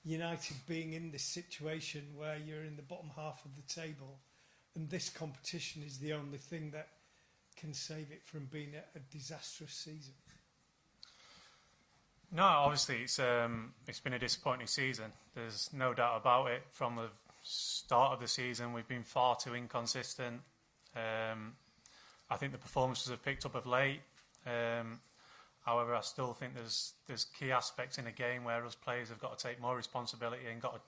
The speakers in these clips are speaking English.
United being in this situation where you're in the bottom half of the table, and this competition is the only thing that can save it from being a disastrous season? No, obviously it's been a disappointing season. There's no doubt about it. From the start of the season, we've been far too inconsistent. I think the performances have picked up of late. However, I still think there's key aspects in a game where us players have got to take more responsibility and got to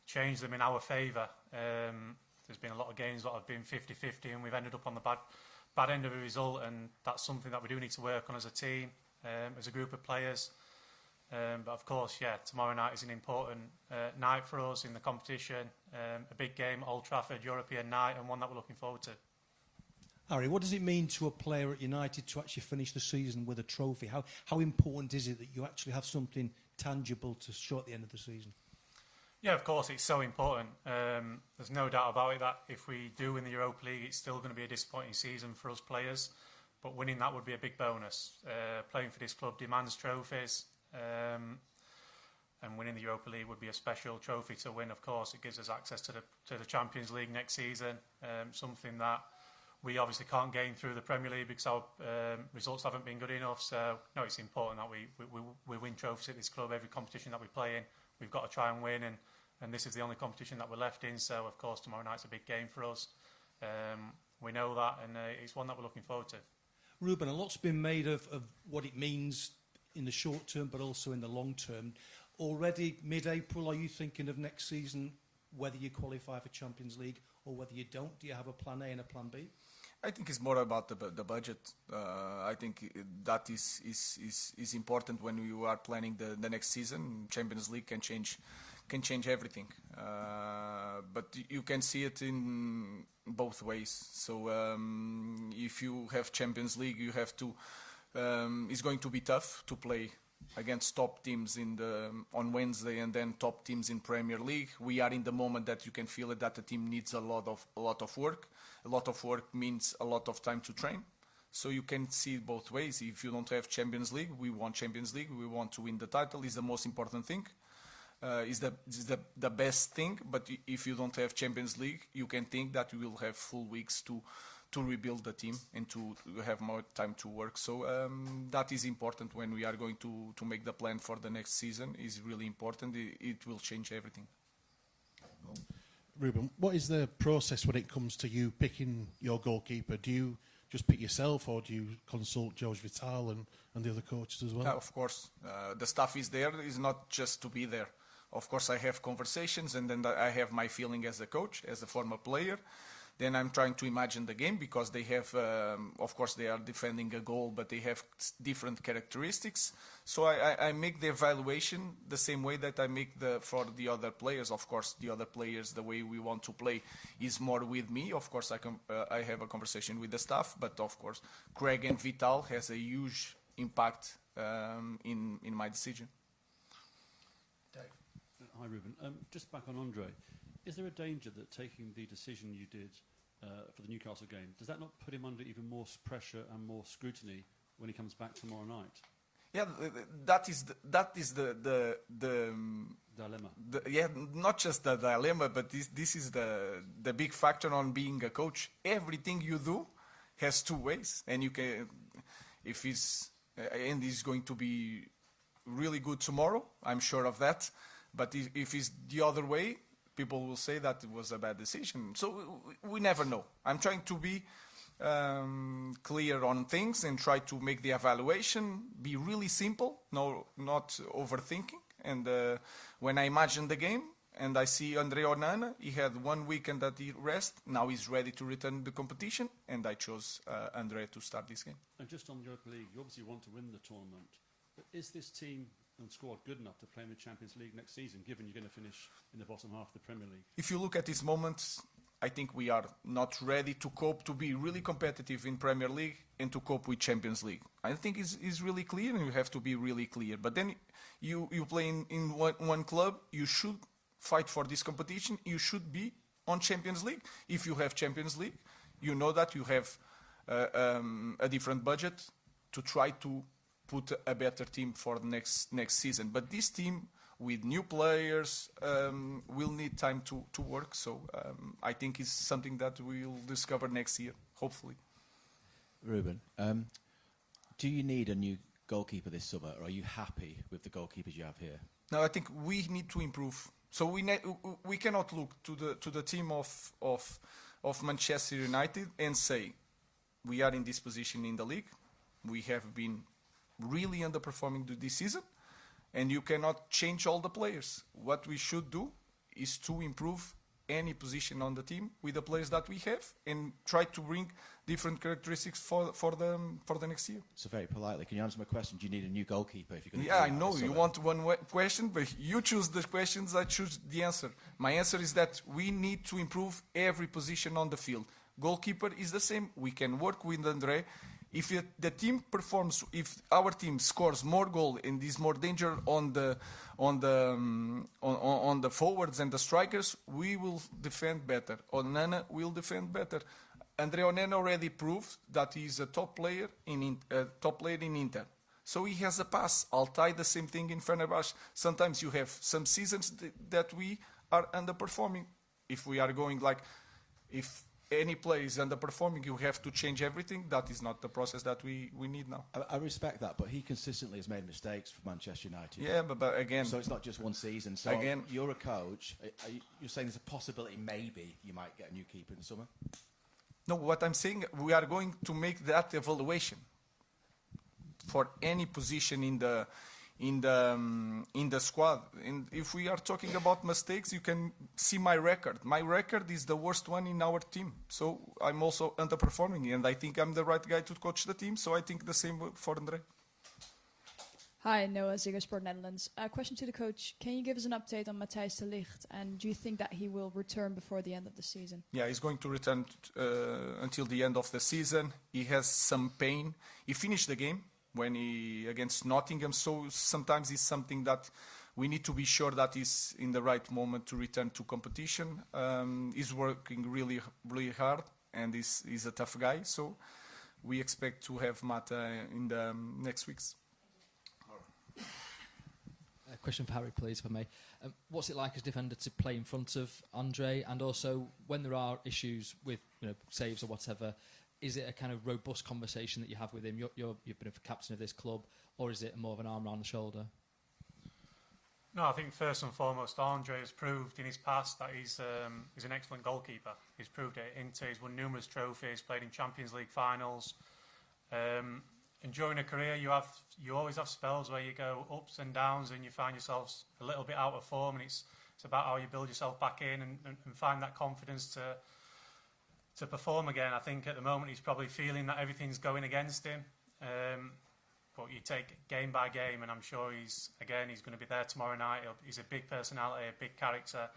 change them in our favour. There's been a lot of games that have been 50-50 and we've ended up on the bad end of a result, and that's something that we do need to work on as a team, as a group of players. But of course, tomorrow night is an important night for us in the competition. A big game, Old Trafford, European night, and one that we're looking forward to. Harry, what does it mean to a player at United to actually finish the season with a trophy? How important is it that you actually have something tangible to show at the end of the season? Yeah, of course, it's so important. There's no doubt about it that if we do win the Europa League, it's still going to be a disappointing season for us players. But winning that would be a big bonus. Playing for this club demands trophies. And winning the Europa League would be a special trophy to win. Of course, it gives us access to the Champions League next season, something that we obviously can't gain through the Premier League because our results haven't been good enough. So, no, it's important that we win trophies at this club. Every competition that we play in, we've got to try and win. And this is the only competition that we're left in. So, of course, tomorrow night's a big game for us. We know that, and it's one that we're looking forward to. Ruben, a lot's been made of what it means in the short term, but also in the long term. Already mid-April, are you thinking of next season, whether you qualify for Champions League or whether you don't? Do you have a plan A and a plan B? I think it's more about the budget. I think that is important when you are planning the next season. Champions League can change everything, but you can see it in both ways. So if you have Champions League, you have to. It's going to be tough to play against top teams on Wednesday and then top teams in Premier League. We are in the moment that you can feel it, that the team needs a lot of work. A lot of work means a lot of time to train. So you can see it both ways. If you don't have Champions League, we want Champions League. We want to win the title. Is the most important thing. Is the best thing. But if you don't have Champions League, you can think that you will have full weeks to rebuild the team and to have more time to work. So that is important when we are going to make the plan for the next season. Is really important. It will change everything. Ruben, what is the process when it comes to you picking your goalkeeper? Do you just pick yourself, or do you consult George Vital and the other coaches as well? Yeah, of course. The staff is there. It's not just to be there. Of course, I have conversations, and then I have my feeling as a coach, as a former player. Then I'm trying to imagine the game because they have, of course, they are defending a goal, but they have different characteristics. So I make the evaluation the same way that I make for the other players. Of course, the other players, the way we want to play is more with me. Of course, I have a conversation with the staff, but of course, Craig and Vital has a huge impact in my decision. Dave. Hi, Ruben. Just back on Andre. Is there a danger that taking the decision you did for the Newcastle game, does that not put him under even more pressure and more scrutiny when he comes back tomorrow night? Yeah, that is the dilemma. Not just the dilemma, but this is the big factor on being a coach. Everything you do has two ways, and you can, if he's going to be really good tomorrow, I'm sure of that. But if it's the other way, people will say that it was a bad decision. So we never know. I'm trying to be clear on things and try to make the evaluation be really simple, not overthinking. And when I imagine the game and I see Andre Onana, he had 1 weekend that he rest. Now he's ready to return to the competition, and I chose Andre to start this game. And just on the Europa League, you obviously want to win the tournament. But is this team and squad good enough to play in the Champions League next season, given you're going to finish in the bottom half of the Premier League? If you look at this moment, I think we are not ready to cope, to be really competitive in Premier League and to cope with Champions League. I think it's really clear, and you have to be really clear. But then you play in one club, you should fight for this competition, you should be on Champions League. If you have Champions League, you know that you have a different budget to try to put a better team for the next season. But this team, with new players, will need time to work. So I think it's something that we'll discover next year, hopefully. Ruben, do you need a new goalkeeper this summer, or are you happy with the goalkeepers you have here? No, I think we need to improve. So we cannot look to the team of Manchester United and say we are in this position in the league. We have been really underperforming this season, and you cannot change all the players. What we should do is to improve any position on the team with the players that we have and try to bring different characteristics for the next year. So very politely, can you answer my question? Do you need a new goalkeeper if you're going to? Yeah, I know you want one question, but you choose the questions, I choose the answer. My answer is that we need to improve every position on the field. Goalkeeper is the same. We can work with Andre. If the team performs, if our team scores more goal and is more danger on the forwards and the strikers, we will defend better. Onana will defend better. Andre Onana already proved that he is a top player in Inter. So he has a pass. Altai the same thing in Fenerbahce. Sometimes you have some seasons that we are underperforming. If we are going like, if any player is underperforming, you have to change everything. That is not the process that we need now. I respect that, but he consistently has made mistakes for Manchester United. Yeah, but again... So it's not just one season. So again, you're a coach. You're saying there's a possibility maybe you might get a new keeper in the summer? No, what I'm saying, we are going to make that evaluation for any position in the squad. And if we are talking about mistakes, you can see my record. My record is the worst one in our team. So I'm also underperforming, and I think I'm the right guy to coach the team. So I think the same for Andre. Hi, Noah Ziger, Sport Netherlands. Question to the coach. Can you give us an update on Matthijs de Ligt? And do you think that he will return before the end of the season? Yeah, he's going to return until the end of the season. He has some pain. He finished the game when he against Nottingham, so sometimes it's something that we need to be sure that he's in the right moment to return to competition. He's working really, really hard, and he's a tough guy, so we expect to have Mata in the next weeks. A question for Harry, please, if I may. What's it like as defender to play in front of Andre, and also when there are issues with saves or whatever, is it a kind of robust conversation that you have with him? You've been a captain of this club, or is it more of an arm around the shoulder? No, I think first and foremost, Andre has proved in his past that he's an excellent goalkeeper. He's proved it at Inter. He's won numerous trophies, played in Champions League finals. And during a career, you always have spells where you go ups and downs, and you find yourselves a little bit out of form. And it's about how you build yourself back in and find that confidence to perform again. I think at the moment he's probably feeling that everything's going against him. But you take game by game, and I'm sure he's going to be there tomorrow night. He's a big personality, a big character,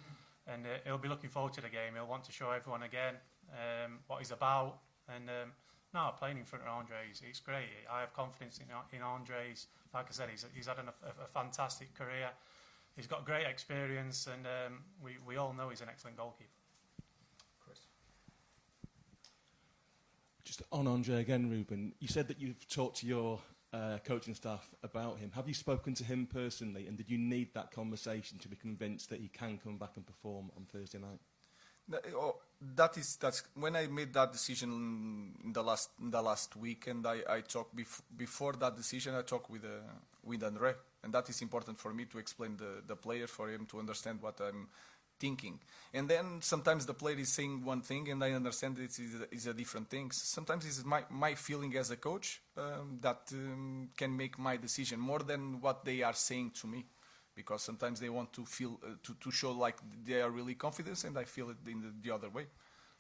and he'll be looking forward to the game. He'll want to show everyone again what he's about. And playing in front of Andre, it's great. I have confidence in Andre. Like I said, he's had a fantastic career. He's got great experience, and we all know he's an excellent goalkeeper. Just on Andre again, Ruben, you said that you've talked to your coaching staff about him. Have you spoken to him personally, and did you need that conversation to be convinced that he can come back and perform on Thursday night? That's when I made that decision in the last week, and I talked before that decision. I talked with Andre, and that is important for me to explain the player, for him to understand what I'm thinking. And then sometimes the player is saying one thing and I understand it is a different thing. Sometimes it's my feeling as a coach that can make my decision more than what they are saying to me, because sometimes they want to feel to show like they are really confident, and I feel it in the other way.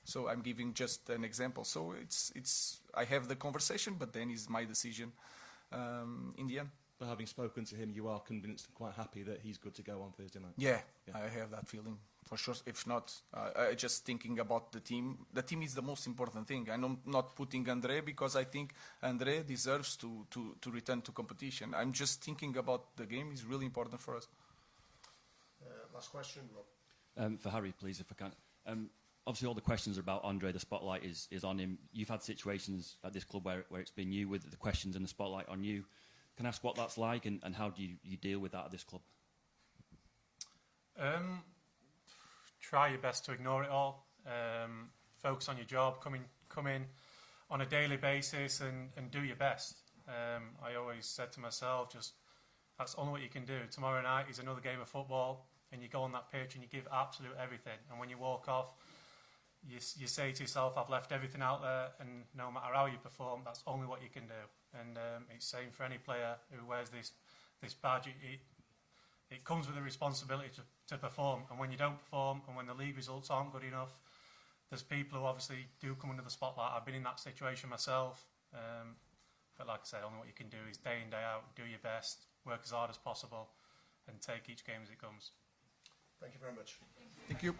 So I'm giving just an example. So it's I have the conversation, but then it's my decision in the end. But having spoken to him, you are convinced and quite happy that he's good to go on Thursday night? Yeah, I have that feeling, for sure. If not, just thinking about the team. The team is the most important thing. I'm not putting Andre because I think Andre deserves to return to competition. I'm just thinking about the game is really important for us. Last question, Rob. For Harry, please, if I can. Obviously, all the questions are about Andre. The spotlight is on him. You've had situations at this club where it's been you with the questions and the spotlight on you. Can I ask what that's like, and how do you deal with that at this club? Try your best to ignore it all. Focus on your job. Come in on a daily basis and do your best. I always said to myself, that's only what you can do. Tomorrow night is another game of football, and you go on that pitch and you give absolute everything. And when you walk off, you say to yourself, I've left everything out there, and no matter how you perform, that's only what you can do. And it's the same for any player who wears this badge. It comes with a responsibility to perform. And when you don't perform, and when the league results aren't good enough, there's people who obviously do come under the spotlight. I've been in that situation myself. But like I say, only what you can do is day in, day out, do your best, work as hard as possible, and take each game as it comes. Thank you very much. Thank you.